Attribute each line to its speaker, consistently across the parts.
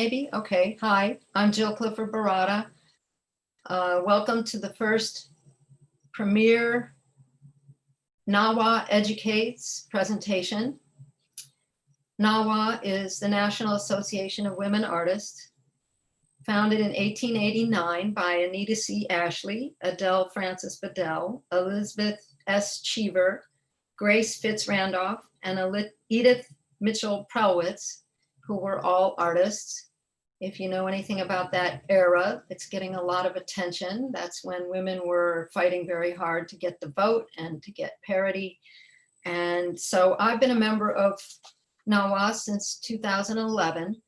Speaker 1: Maybe? Okay. Hi, I'm Jill Baratta. Welcome to the first premier NAWA Educates presentation. NAWA is the National Association of Women Artists, founded in 1889 by Anita C. Ashley, Adele Frances Bedell, Elizabeth S. Cheever, Grace Fitz Randolph, and Edith Mitchell Prowitz, who were all artists. If you know anything about that era, it's getting a lot of attention. That's when women were fighting very hard to get the vote and to get parity. And so I've been a member of NAWA since 2011.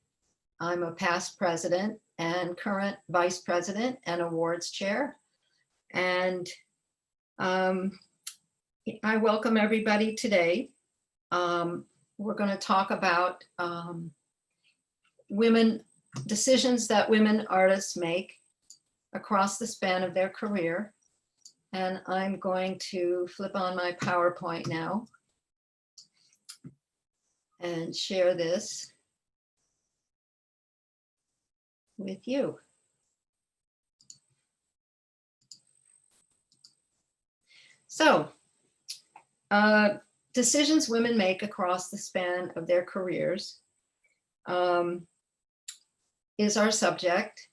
Speaker 1: I'm a past president and current vice president and awards chair. And I welcome everybody today. We're going to talk about decisions that women artists make across the span of their career. And I'm going to flip on my PowerPoint now and share this with you. So, decisions women make across the span of their careers is our subject.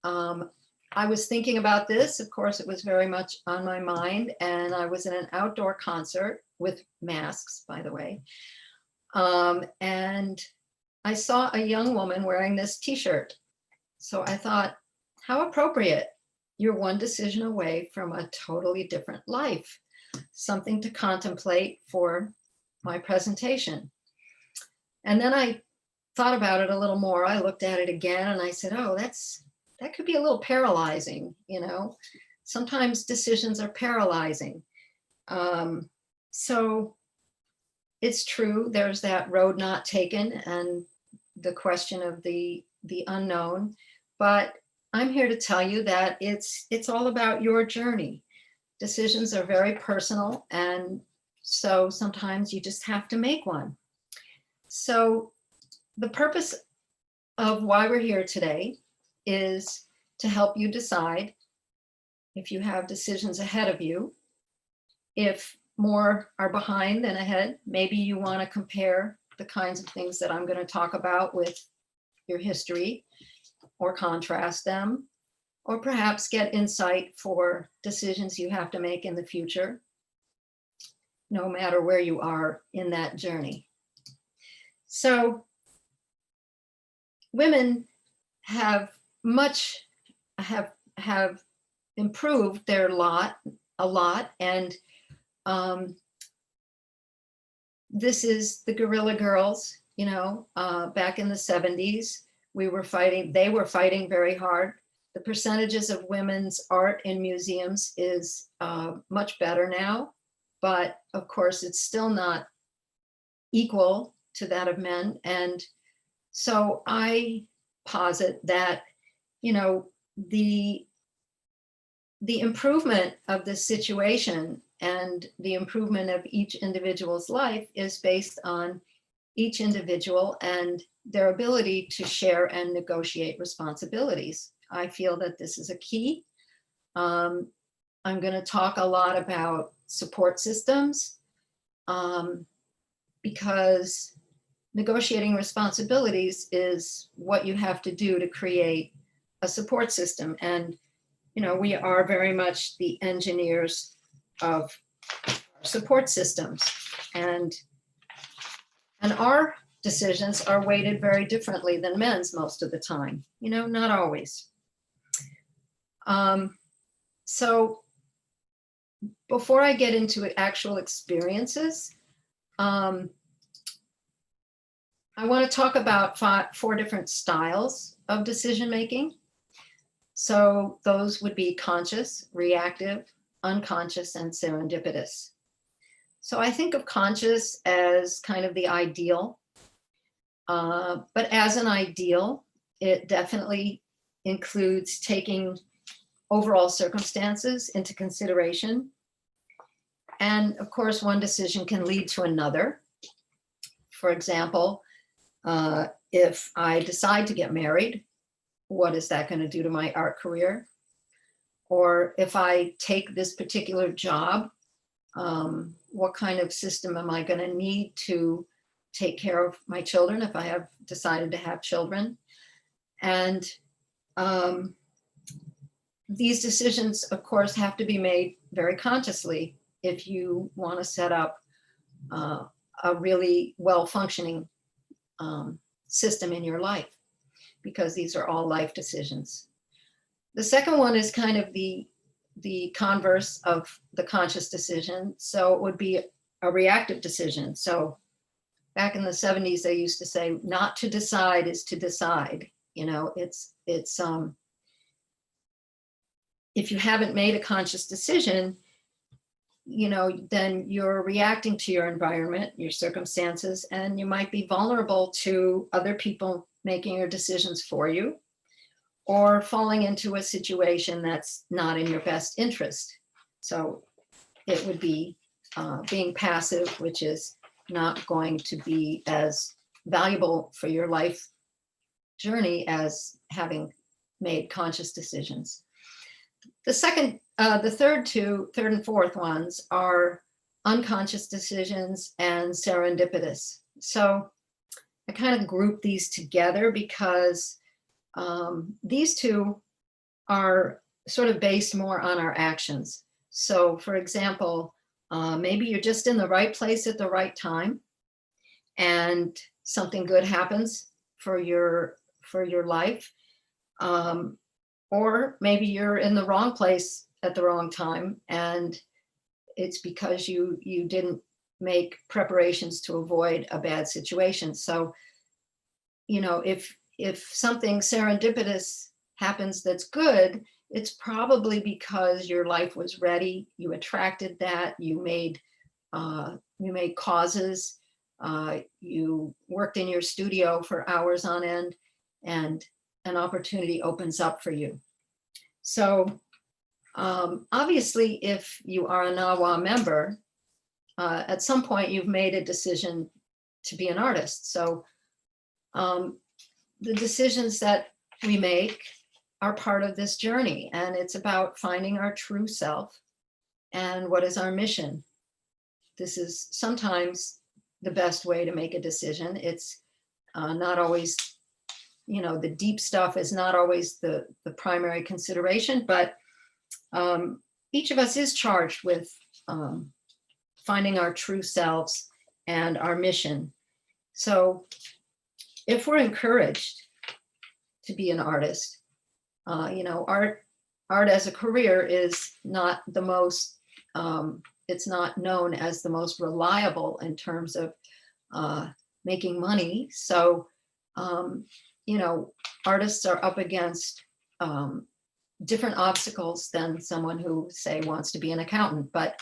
Speaker 1: I was thinking about this. Of course, it was very much on my mind, and I was in an outdoor concert with masks, by the way. And I saw a young woman wearing this t-shirt. So I thought, how appropriate. You're one decision away from a totally different life. Something to contemplate for my presentation. And then I thought about it a little more. I looked at it again and I said, oh, that could be a little paralyzing, you know. Sometimes decisions are paralyzing. So it's true, there's that road not taken and the question of the unknown, but I'm here to tell you that it's all about your journey. Decisions are very personal, and so sometimes you just have to make one. So the purpose of why we're here today is to help you decide if you have decisions ahead of you. If more are behind than ahead, maybe you want to compare the kinds of things that I'm going to talk about with your history, or contrast them, or perhaps get insight for decisions you have to make in the future, no matter where you are in that journey. So women have improved their lot a lot, and this is the guerrilla girls, you know, back in the 70s, they were fighting very hard. The percentages of women's art in museums is much better now, but of course it's still not equal to that of men. And so I posit that, you know, the improvement of this situation and the improvement of each individual's life is based on each individual and their ability to share and negotiate responsibilities. I feel that this is a key. I'm going to talk a lot about support systems because negotiating responsibilities is what you have to do to create a support system. And, you know, we are very much the engineers of support systems. And our decisions are weighted very differently than men's most of the time, you know, not always. So before I get into actual experiences, I want to talk about four different styles of decision making. So those would be conscious, reactive, unconscious, and serendipitous. So I think of conscious as kind of the ideal, but as an ideal, it definitely includes taking overall circumstances into consideration. And of course, one decision can lead to another. For example, If I decide to get married, what is that going to do to my art career? Or if I take this particular job, what kind of system am I going to need to take care of my children if I have decided to have children? And these decisions, of course, have to be made very consciously if you want to set up a really well-functioning system in your life, because these are all life decisions. The second one is kind of the converse of the conscious decision. So it would be a reactive decision. So back in the 70s, they used to say, not to decide is to decide. You know, it's if you haven't made a conscious decision, you know, then you're reacting to your environment, your circumstances, and you might be vulnerable to other people making your decisions for you, or falling into a situation that's not in your best interest. So it would be being passive, which is not going to be as valuable for your life journey as having made conscious decisions. The third and fourth ones are unconscious decisions and serendipitous. So I kind of group these together because these two are sort of based more on our actions. So for example, maybe you're just in the right place at the right time and something good happens for your life. Or maybe you're in the wrong place at the wrong time, and it's because you didn't make preparations to avoid a bad situation. So, you know, if something serendipitous happens that's good, it's probably because your life was ready, you attracted that, you made causes, you worked in your studio for hours on end, and an opportunity opens up for you. So obviously, if you are a NAWA member, at some point you've made a decision to be an artist. So the decisions that we make are part of this journey, and it's about finding our true self and what is our mission. This is sometimes the best way to make a decision. It's not always, you know, the deep stuff is not always the primary consideration, but each of us is charged with finding our true selves and our mission. So if we're encouraged to be an artist, you know, art as a career is not the most, it's not known as the most reliable in terms of making money. So, you know, artists are up against different obstacles than someone who, say, wants to be an accountant. But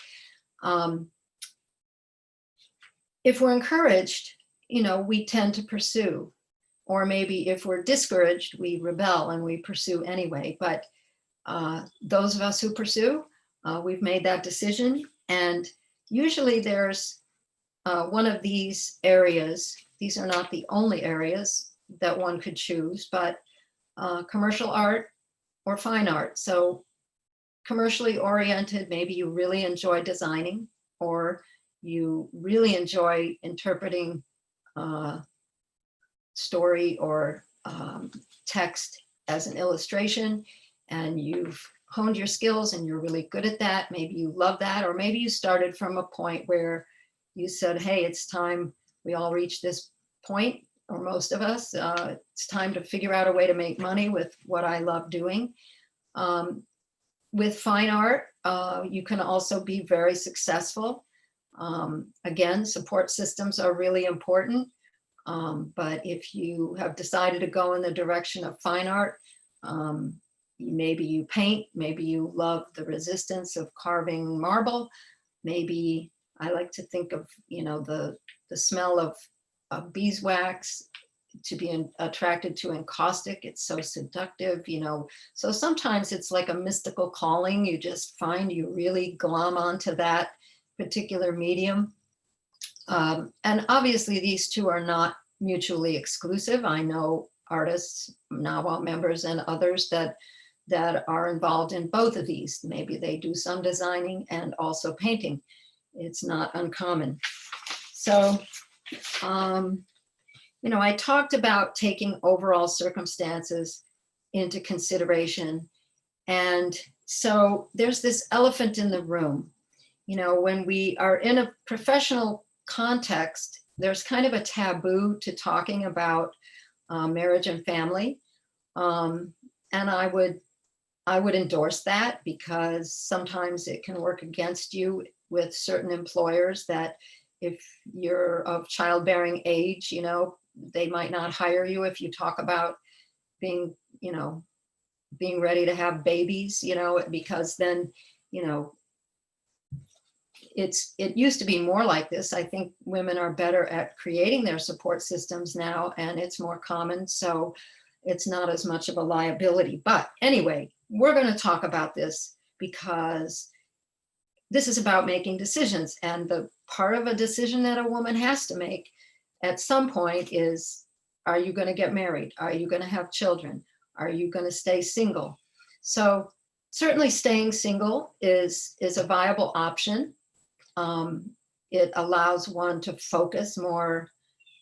Speaker 1: if we're encouraged, you know, we tend to pursue. Or maybe if we're discouraged, we rebel and we pursue anyway. But those of us who pursue, we've made that decision. And usually there's one of these areas. These are not the only areas that one could choose, but commercial art or fine art. So commercially oriented, maybe you really enjoy designing, or you really enjoy interpreting story or text as an illustration, and you've honed your skills and you're really good at that. Maybe you love that, or maybe you started from a point where you said, hey, it's time, we all reach this point, or most of us, it's time to figure out a way to make money with what I love doing. With fine art, you can also be very successful. Again, support systems are really important. But if you have decided to go in the direction of fine art, maybe you paint, maybe you love the resistance of carving marble. Maybe I like to think of, you know, the smell of beeswax, to be attracted to encaustic. It's so seductive, you know. So sometimes it's like a mystical calling. You just find you really glom onto that particular medium. And obviously these two are not mutually exclusive. I know artists, NAWA members and others that are involved in both of these. Maybe they do some designing and also painting. It's not uncommon. So, I talked about taking overall circumstances into consideration. And so there's this elephant in the room. When we are in a professional context, there's kind of a taboo to talking about marriage and family. And I would endorse that, because sometimes it can work against you with certain employers, that if you're of childbearing age, they might not hire you if you talk about being ready to have babies, because then, it used to be more like this. I think women are better at creating their support systems now, and it's more common. So it's not as much of a liability. But anyway, we're going to talk about this because this is about making decisions. And the part of a decision that a woman has to make at some point is, are you going to get married? Are you going to have children? Are you going to stay single? So certainly staying single is a viable option. It allows one to focus more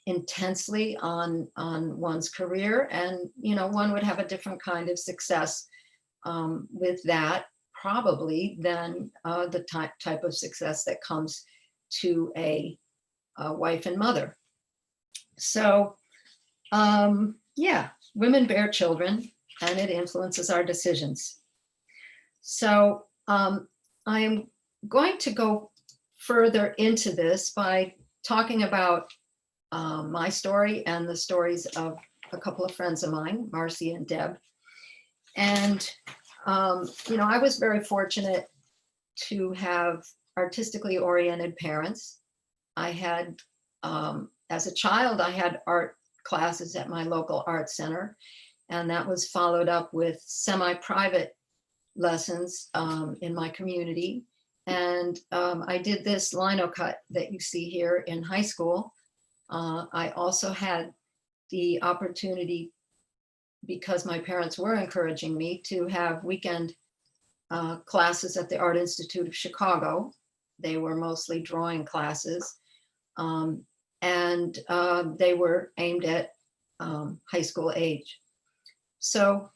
Speaker 1: intensely on one's career, and one would have a different kind of success with that, probably, than the type of success that comes to a wife and mother. So yeah, women bear children, and it influences our decisions. So I am going to go further into this by talking about my story and the stories of a couple of friends of mine, Marcy and Deb. And, I was very fortunate to have artistically oriented parents. I had, as a child, I had art classes at my local art center, and that was followed up with semi-private lessons in my community. And I did this lino cut that you see here in high school. I also had the opportunity, because my parents were encouraging me, to have weekend classes at the Art Institute of Chicago. They were mostly drawing classes, and they were aimed at high school age. So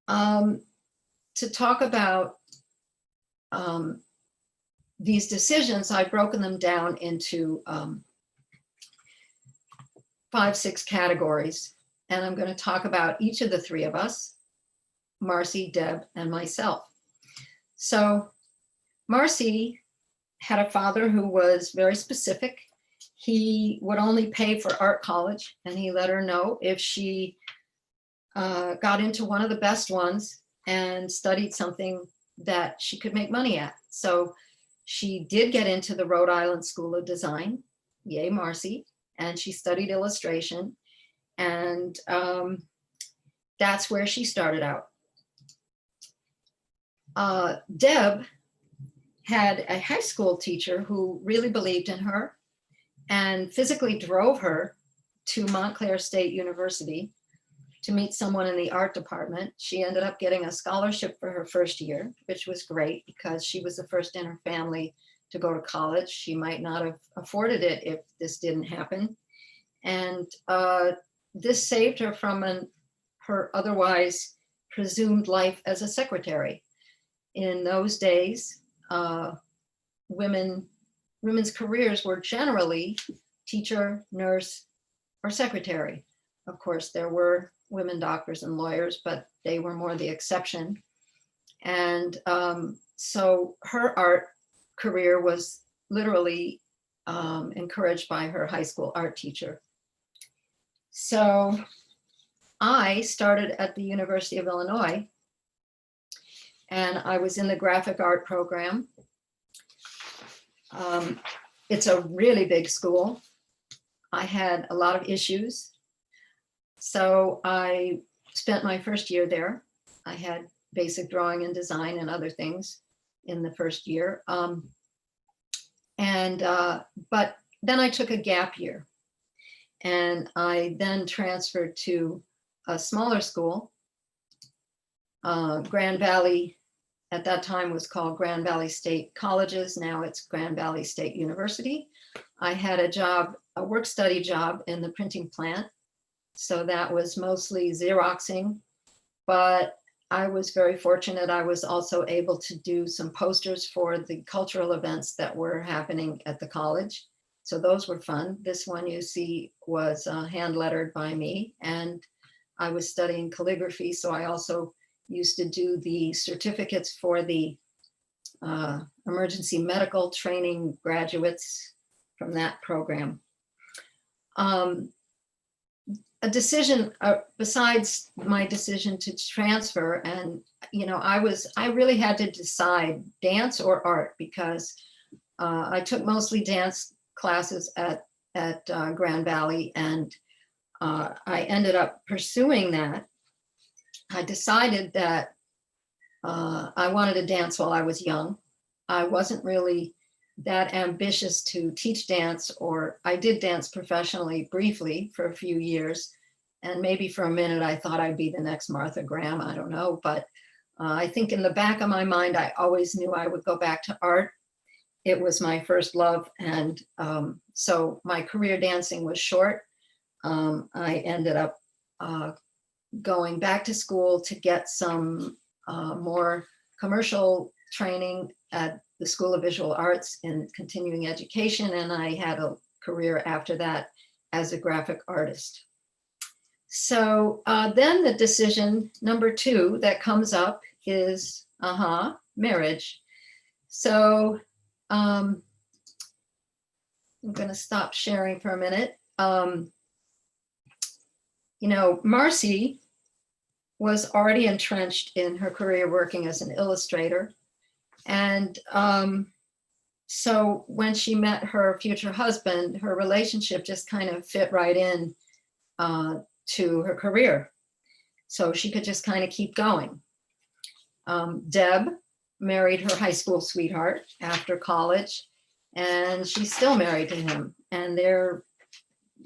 Speaker 1: to talk about these decisions, I've broken them down into 5-6 categories. And I'm going to talk about each of the three of us, Marcy, Deb, and myself. So Marcy had a father who was very specific. He would only pay for art college, and he let her know if she got into one of the best ones and studied something that she could make money at. So she did get into the Rhode Island School of Design, yay Marcy, and she studied illustration. And that's where she started out. Deb had a high school teacher who really believed in her and physically drove her to Montclair State University to meet someone in the art department. She ended up getting a scholarship for her first year, which was great because she was the first in her family to go to college. She might not have afforded it if this didn't happen. And this saved her from her otherwise presumed life as a secretary. In those days, women's careers were generally teacher, nurse, or secretary. Of course, there were women doctors and lawyers, but they were more the exception. And so her art career was literally encouraged by her high school art teacher. So I started at the University of Illinois, and I was in the graphic art program. It's a really big school. I had a lot of issues. So I spent my first year there. I had basic drawing and design and other things in the first year. But then I took a gap year. And I then transferred to a smaller school, Grand Valley. At that time was called Grand Valley State Colleges. Now it's Grand Valley State University. I had a job, a work study job in the printing plant. So that was mostly Xeroxing, but I was very fortunate. I was also able to do some posters for the cultural events that were happening at the college. So those were fun. This one you see was hand lettered by me, and I was studying calligraphy. So I also used to do the certificates for the emergency medical training graduates from that program. A decision besides my decision to transfer, and I really had to decide dance or art, because I took mostly dance classes at Grand Valley, and I ended up pursuing that. I decided that I wanted to dance while I was young. I wasn't really that ambitious to teach dance, or I did dance professionally briefly for a few years. And maybe for a minute, I thought I'd be the next Martha Graham. I don't know. But I think in the back of my mind, I always knew I would go back to art. It was my first love. And so my career dancing was short. I ended up going back to school to get some more commercial training at the School of Visual Arts in continuing education, and I had a career after that as a graphic artist. So then the decision number 2 that comes up is marriage. So I'm going to stop sharing for a minute. Marcy was already entrenched in her career working as an illustrator. And so when she met her future husband, her relationship just kind of fit right in to her career. So she could just kind of keep going. Deb married her high school sweetheart after college, and she's still married to him. And they're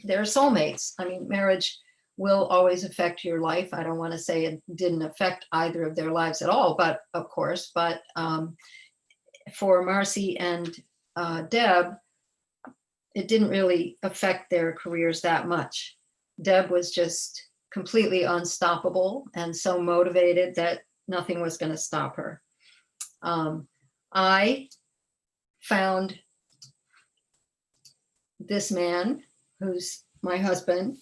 Speaker 1: soulmates. I mean, marriage will always affect your life. I don't want to say it didn't affect either of their lives at all, but of course, for Marcy and Deb, it didn't really affect their careers that much. Deb was just completely unstoppable and so motivated that nothing was going to stop her. I found this man who's my husband.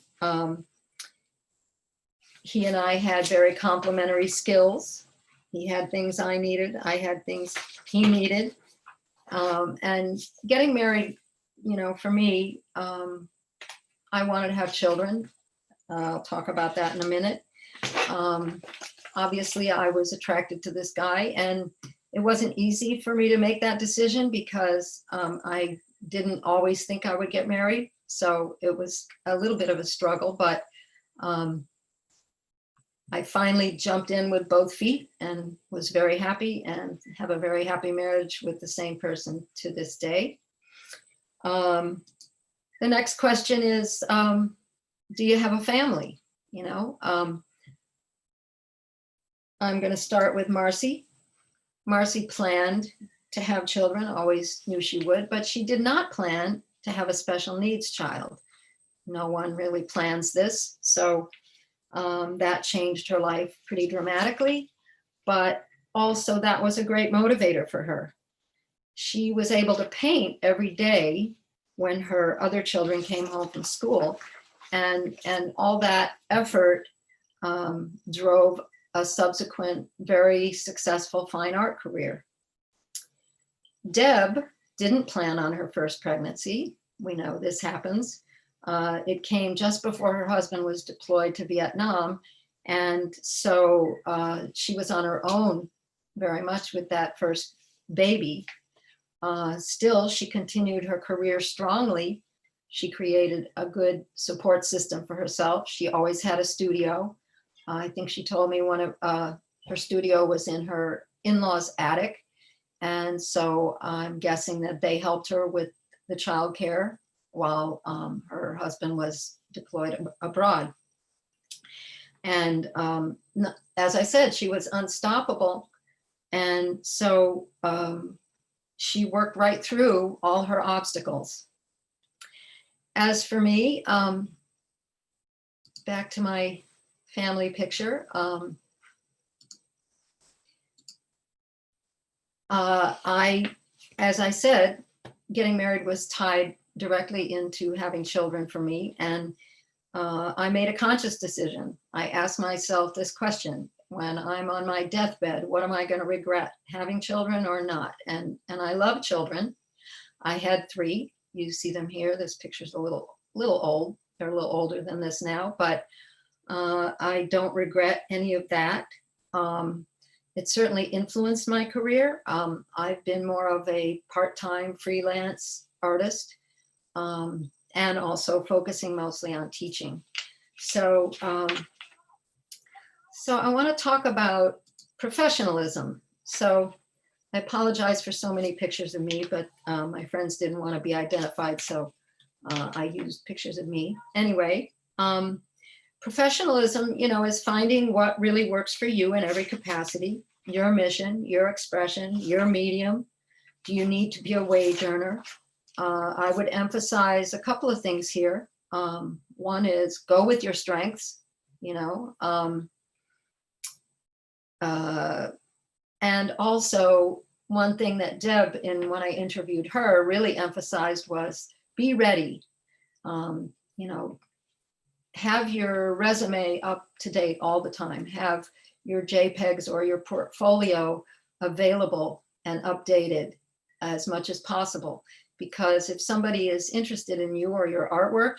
Speaker 1: He and I had very complementary skills. He had things I needed. I had things he needed. And getting married, for me, I wanted to have children. I'll talk about that in a minute. Obviously, I was attracted to this guy, and it wasn't easy for me to make that decision because I didn't always think I would get married. So it was a little bit of a struggle, but I finally jumped in with both feet and was very happy and have a very happy marriage with the same person to this day. The next question is, do you have a family? I'm going to start with Marcy. Marcy planned to have children, always knew she would, but she did not plan to have a special needs child. No one really plans this. So that changed her life pretty dramatically, but also that was a great motivator for her. She was able to paint every day when her other children came home from school, and all that effort drove a subsequent very successful fine art career. Deb didn't plan on her first pregnancy. We know this happens. It came just before her husband was deployed to Vietnam. And so she was on her own very much with that first baby. Still, she continued her career strongly. She created a good support system for herself. She always had a studio. I think she told me one of her studio was in her in-laws' attic. And so I'm guessing that they helped her with the childcare while her husband was deployed abroad. And as I said, she was unstoppable. And so she worked right through all her obstacles. As for me, back to my family picture, as I said, getting married was tied directly into having children for me. And I made a conscious decision. I asked myself this question: when I'm on my deathbed, what am I going to regret, having children or not? And I love children. I had 3. You see them here. This picture's a little old. They're a little older than this now, but I don't regret any of that. It certainly influenced my career. I've been more of a part-time freelance artist, and also focusing mostly on teaching. So, so I want to talk about professionalism. So I apologize for so many pictures of me, but my friends didn't want to be identified, so I used pictures of me. Anyway, professionalism, is finding what really works for you in every capacity: your mission, your expression, your medium. Do you need to be a wage earner? I would emphasize a couple of things here. One is go with your strengths, and also one thing that Deb, when I interviewed her, really emphasized was be ready. Have your resume up to date all the time. Have your JPEGs or your portfolio available and updated as much as possible. Because if somebody is interested in you or your artwork,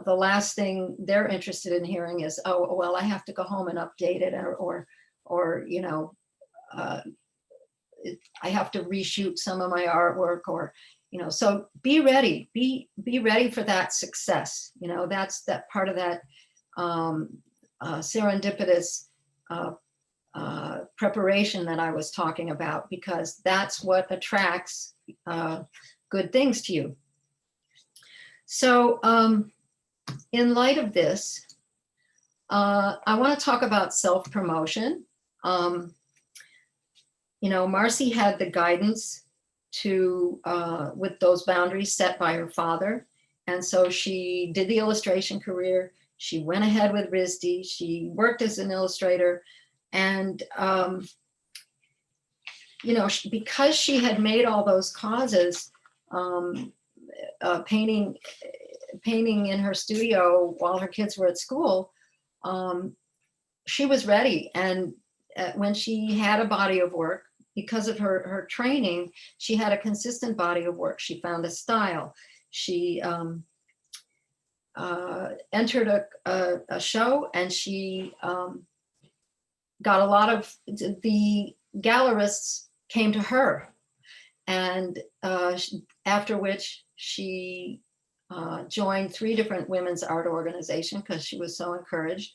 Speaker 1: the last thing they're interested in hearing is, oh, well, I have to go home and update it, or I have to reshoot some of my artwork, or, so be ready, be ready for that success. That's that part of that serendipitous preparation that I was talking about, because that's what attracts good things to you. So in light of this, I want to talk about self-promotion. Marcy had the guidance to, with those boundaries set by her father. And so she did the illustration career. She went ahead with RISD. She worked as an illustrator. And, because she had made all those causes, painting in her studio while her kids were at school, she was ready. And when she had a body of work, because of her training, she had a consistent body of work. She found a style. She entered a show, and she got a lot of, the gallerists came to her. And after which she joined 3 different women's art organizations because she was so encouraged.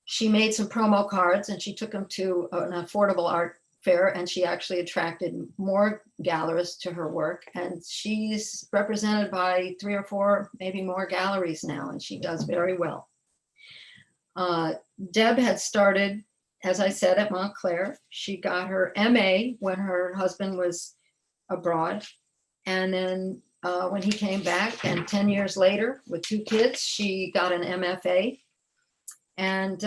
Speaker 1: She made some promo cards, and she took them to an affordable art fair, and she actually attracted more gallerists to her work. And she's represented by 3 or 4, maybe more galleries now, and she does very well. Deb had started, as I said, at Montclair. She got her MA when her husband was abroad. And then when he came back, and 10 years later, with 2 kids, she got an MFA. And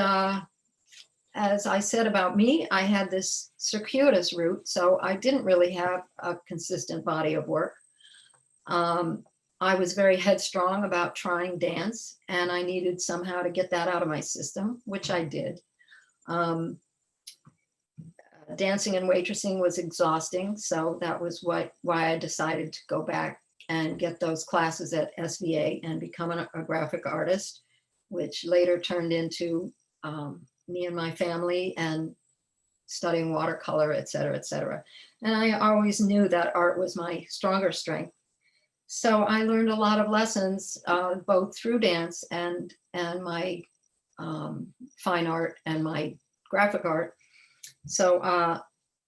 Speaker 1: as I said about me, I had this circuitous route, so I didn't really have a consistent body of work. I was very headstrong about trying dance, and I needed somehow to get that out of my system, which I did. Dancing and waitressing was exhausting, so that was why I decided to go back and get those classes at SVA and become a graphic artist, which later turned into me and my family and studying watercolor, et cetera, et cetera. And I always knew that art was my stronger strength. So I learned a lot of lessons, both through dance and my fine art and my graphic art. So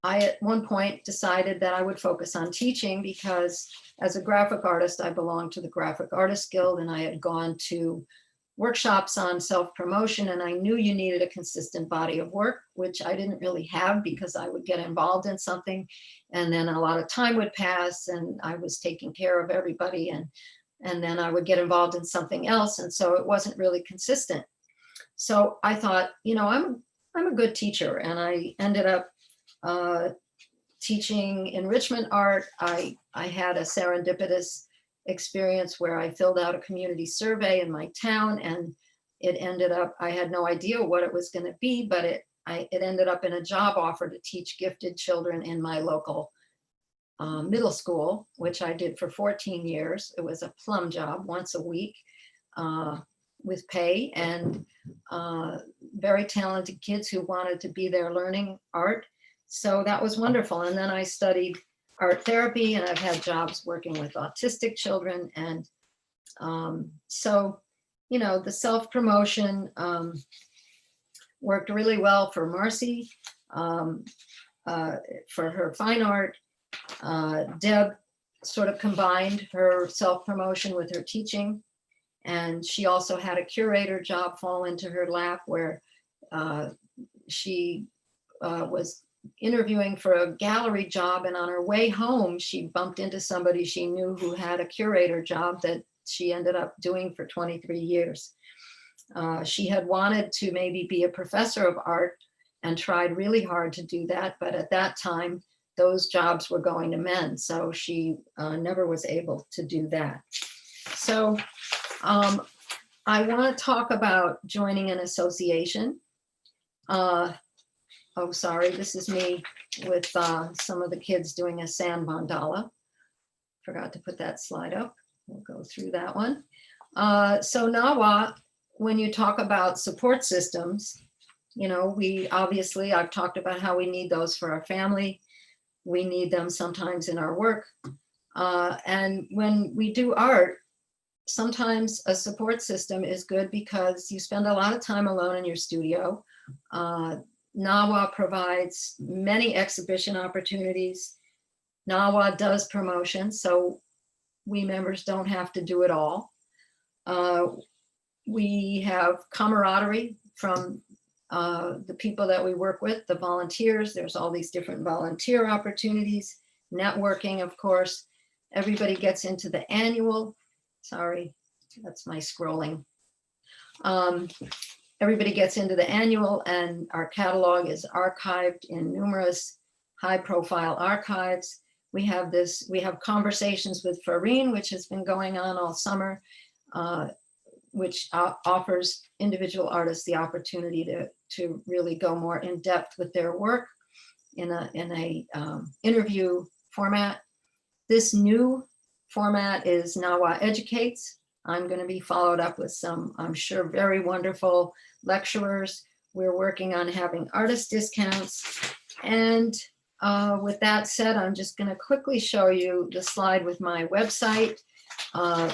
Speaker 1: I at one point decided that I would focus on teaching because as a graphic artist, I belonged to the Graphic Artists Guild, and I had gone to workshops on self-promotion, and I knew you needed a consistent body of work, which I didn't really have because I would get involved in something and then a lot of time would pass and I was taking care of everybody, and then I would get involved in something else, and so it wasn't really consistent. So I thought, I'm a good teacher, and I ended up uh, teaching enrichment art. I had a serendipitous experience where I filled out a community survey in my town, and it ended up, I had no idea what it was going to be, but it ended up in a job offer to teach gifted children in my local middle school, which I did for 14 years. It was a plum job once a week with pay, and very talented kids who wanted to be there learning art. So that was wonderful. And then I studied art therapy, and I've had jobs working with autistic children. And so, the self-promotion worked really well for Marcy, for her fine art. Deb sort of combined her self-promotion with her teaching. And she also had a curator job fall into her lap where she was interviewing for a gallery job, and on her way home she bumped into somebody she knew who had a curator job that she ended up doing for 23 years. She had wanted to maybe be a professor of art and tried really hard to do that, but at that time those jobs were going to men, so she never was able to do that. So I want to talk about joining an association. Oh, sorry, this is me with some of the kids doing a sand mandala. Forgot to put that slide up. We'll go through that one. So NAWA, when you talk about support systems, we obviously, I've talked about how we need those for our family. We need them sometimes in our work. And when we do art, sometimes a support system is good because you spend a lot of time alone in your studio. NAWA provides many exhibition opportunities. NAWA does promotion, so we members don't have to do it all. We have camaraderie from the people that we work with, the volunteers. There's all these different volunteer opportunities, networking, of course. Everybody gets into the annual. Sorry, that's my scrolling. Everybody gets into the annual, and our catalog is archived in numerous high-profile archives. We have conversations with Farine, which has been going on all summer, which offers individual artists the opportunity to really go more in depth with their work in a interview format. This new format is NAWA Educates. I'm going to be followed up with some, I'm sure, very wonderful lecturers. We're working on having artist discounts. And with that said, I'm just going to quickly show you the slide with my website.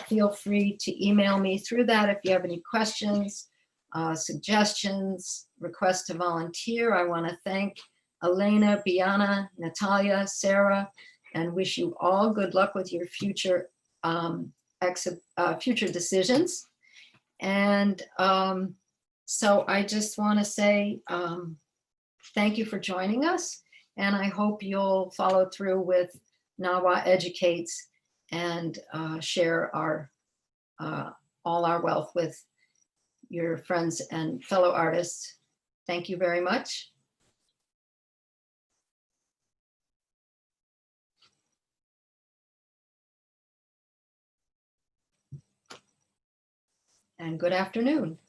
Speaker 1: Feel free to email me through that if you have any questions, suggestions, requests to volunteer. I want to thank Elena, Biana, Natalia, Sarah, and wish you all good luck with your future future decisions. And so I just want to say thank you for joining us, and I hope you'll follow through with NAWA Educates and share our all our wealth with your friends and fellow artists. Thank you very much. And good afternoon.